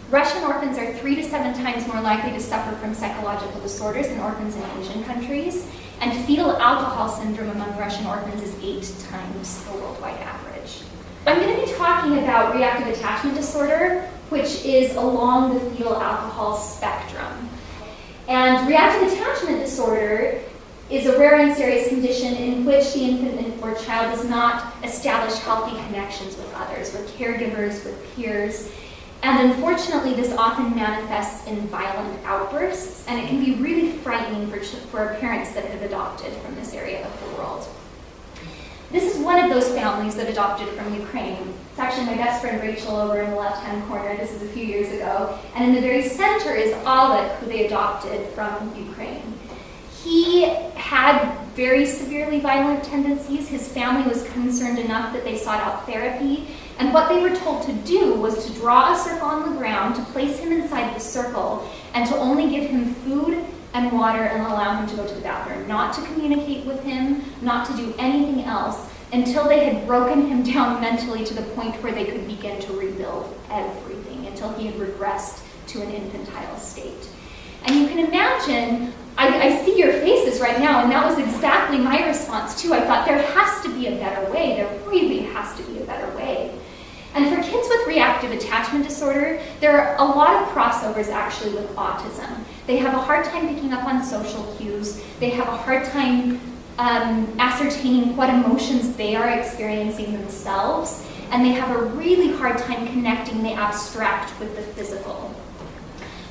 Russian orphans are 3 to 7 times more likely to suffer from psychological disorders than orphans in Asian countries, and fetal alcohol syndrome among Russian orphans is 8 times the worldwide average. I'm going to be talking about reactive attachment disorder, which is along the fetal alcohol spectrum. And reactive attachment disorder is a rare and serious condition in which the infant or child does not establish healthy connections with others, with caregivers, with peers. And unfortunately, this often manifests in violent outbursts, and it can be really frightening for parents that have adopted from this area of the world. This is one of those families that adopted from Ukraine. It's actually my best friend Rachel over in the left-hand corner. This is a few years ago. And in the very center is ALEK, who they adopted from Ukraine. He had very severely violent tendencies. His family was concerned enough that they sought out therapy. And what they were told to do was to draw a circle on the ground, to place him inside the circle, and to only give him food and water and allow him to go to the bathroom, not to communicate with him, not to do anything else, until they had broken him down mentally to the point where they could begin to rebuild everything, until he had regressed to an infantile state. And you can imagine, I see your faces right now, and that was exactly my response too. I thought there has to be a better way. There really has to be a better way. And for kids with reactive attachment disorder, there are a lot of crossovers actually with autism. They have a hard time picking up on social cues. They have a hard time ascertaining what emotions they are experiencing themselves. And they have a really hard time connecting the abstract with the physical.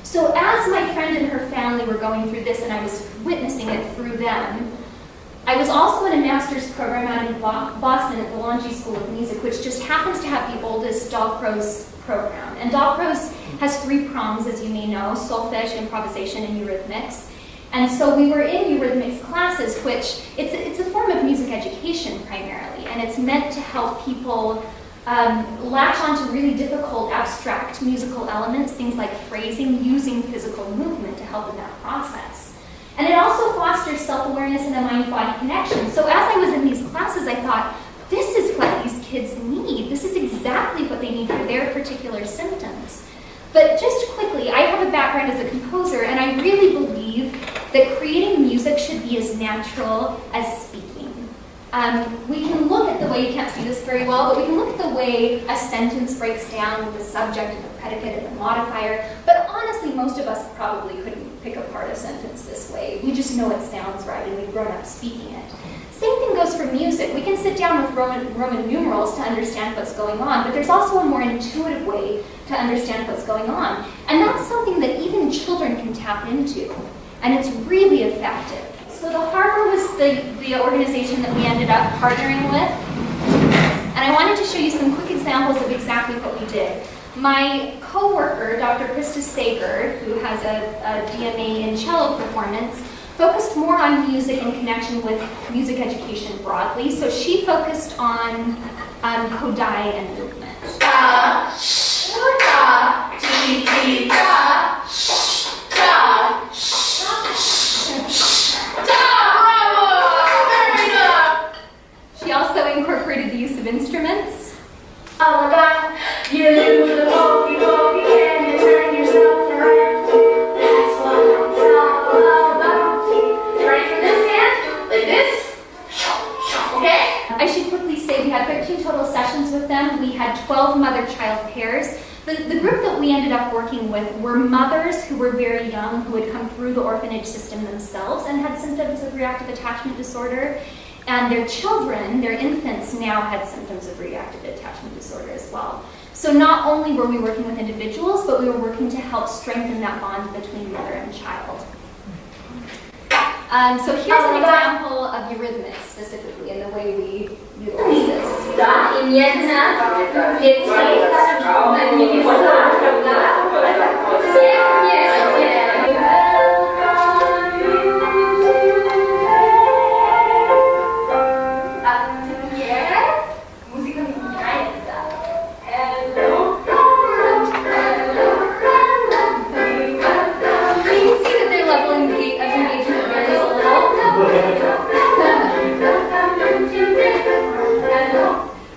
So as my friend and her family were going through this, and I was witnessing it through them, I was also in a master's program out in Boston at the Longy School of Music, which just happens to have the oldest Dahlprose program. And Dahlprose has 3 prongs, as you may know: solfege, improvisation, and Eurhythmics. And so we were in Eurhythmics classes, which it's a form of music education primarily, and it's meant to help people latch onto really difficult abstract musical elements, things like phrasing, using physical movement to help in that process. And it also fosters self-awareness and a mind-body connection. So as I was in these classes, I thought, this is what these kids need. This is exactly what they need for their particular symptoms. But just quickly, I have a background as a composer, and I really believe that creating music should be as natural as speaking. We can look at the way, you can't see this very well, but we can look at the way a sentence breaks down with the subject and the predicate and the modifier. But honestly, most of us probably couldn't pick apart a sentence this way. We just know it sounds right, and we've grown up speaking it. Same thing goes for music. We can sit down with Roman numerals to understand what's going on, but there's also a more intuitive way to understand what's going on. And that's something that even children can tap into, and it's really effective. So the Harbor was the organization that we ended up partnering with, and I wanted to show you some quick examples of exactly what we did. My co-worker, Dr. Krista Sager, who has a DMA in cello performance, focused more on music in connection with music education broadly. So she focused on Kodai and movement. Da, da, dee, da, da, da. She also incorporated the use of instruments. You do the hokey pokey and you turn yourself around. That's what it's all about. Ready for this hand? Like this? Okay. I should quickly say we had 13 total sessions with them. We had 12 mother-child pairs. The group that we ended up working with were mothers who were very young, who had come through the orphanage system themselves and had symptoms of reactive attachment disorder. And their children, their infants, now had symptoms of reactive attachment disorder as well. So not only were we working with individuals, but we were working to help strengthen that bond between mother and child. So here's an example of Eurhythmics specifically and the way we utilize this.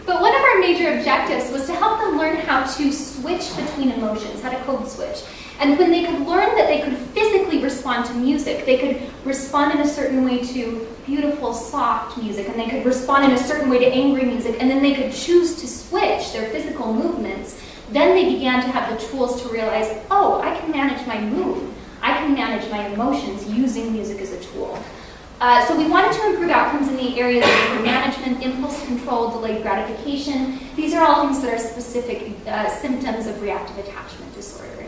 But one of our major objectives was to helped them learn how to switch between emotions, how to code switch. And when they could learn that they could physically respond to music, they could respond in a certain way to beautiful, soft music, and they could respond in a certain way to angry music, and then they could choose to switch their physical movements, then they began to have the tools to realize, oh, I can manage my mood. I can manage my emotions using music as a tool. So we wanted to improve outcomes in the areas of anger management, impulse control, delayed gratification. These are all things that are specific symptoms of reactive attachment disorder.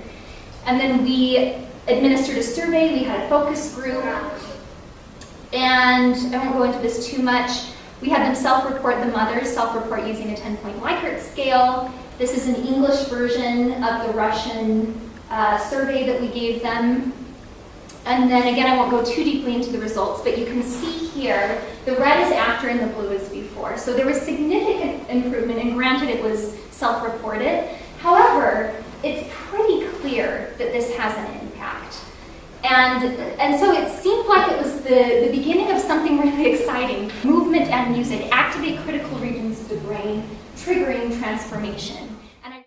And then we administered a survey, we had a focus group, and I won't go into this too much. We had them self-report, the mothers self-report using a 10-point Likert scale. This is an English version of the Russian survey that we gave them. And then again, I won't go too deeply into the results, but you can see here, the red is after and the blue is before. So there was significant improvement, and granted it was self-reported. However, it's pretty clear that this has an impact. And so it seemed like it was the beginning of something really exciting. Movement and music activate critical regions of the brain, triggering transformation.